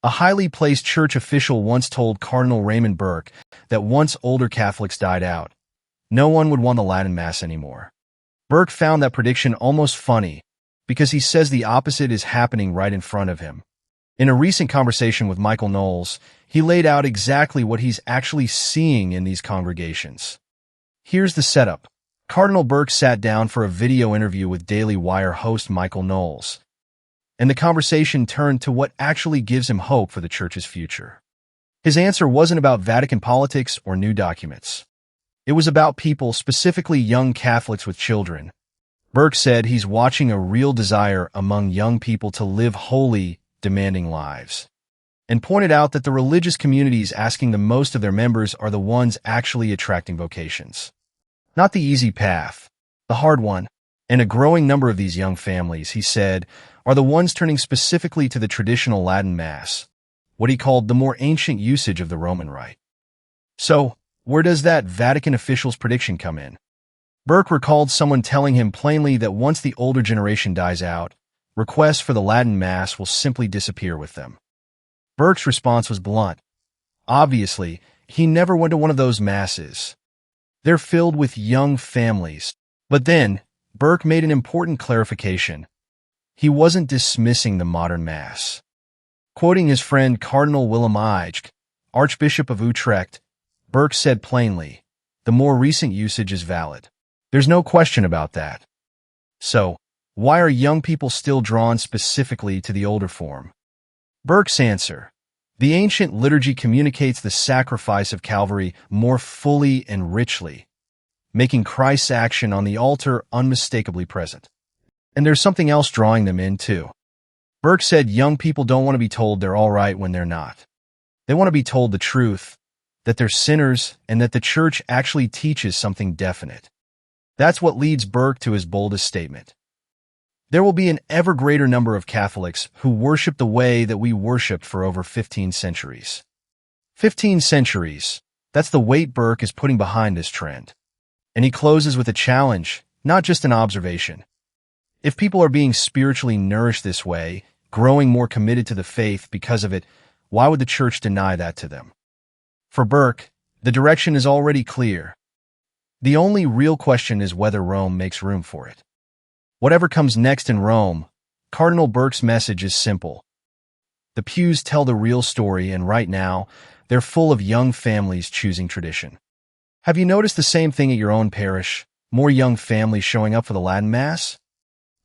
A highly placed church official once told Cardinal Raymond Burke that once older Catholics died out, no one would want the Latin Mass anymore. Burke found that prediction almost funny because he says the opposite is happening right in front of him. In a recent conversation with Michael Knowles, he laid out exactly what he's actually seeing in these congregations. Here's the setup. Cardinal Burke sat down for a video interview with Daily Wire host Michael Knowles, and the conversation turned to what actually gives him hope for the church's future. His answer wasn't about Vatican politics or new documents. It was about people, specifically young Catholics with children. Burke said he's watching a real desire among young people to live holy, demanding lives, and pointed out that the religious communities asking the most of their members are the ones actually attracting vocations. Not the easy path, the hard one. And a growing number of these young families, he said, are the ones turning specifically to the traditional Latin Mass, what he called the more ancient usage of the Roman Rite. So, where does that Vatican official's prediction come in? Burke recalled someone telling him plainly that once the older generation dies out, requests for the Latin Mass will simply disappear with them. Burke's response was blunt. Obviously, he never went to one of those masses. They're filled with young families. But then, Burke made an important clarification. He wasn't dismissing the modern Mass. Quoting his friend Cardinal Willem Ijck, Archbishop of Utrecht, Burke said plainly, the more recent usage is valid. There's no question about that. So, why are young people still drawn specifically to the older form? Burke's answer: the ancient liturgy communicates the sacrifice of Calvary more fully and richly, making Christ's action on the altar unmistakably present. And there's something else drawing them in, too. Burke said young people don't want to be told they're all right when they're not. They want to be told the truth, that they're sinners, and that the church actually teaches something definite. That's what leads Burke to his boldest statement. There will be an ever greater number of Catholics who worship the way that we worshiped for over 15 centuries. 15 centuries, that's the weight Burke is putting behind this trend. And he closes with a challenge, not just an observation. If people are being spiritually nourished this way, growing more committed to the faith because of it, why would the church deny that to them? For Burke, the direction is already clear. The only real question is whether Rome makes room for it. Whatever comes next in Rome, Cardinal Burke's message is simple. The pews tell the real story, and right now, they're full of young families choosing tradition. Have you noticed the same thing at your own parish? More young families showing up for the Latin Mass?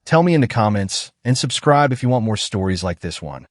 Tell me in the comments, and subscribe if you want more stories like this one.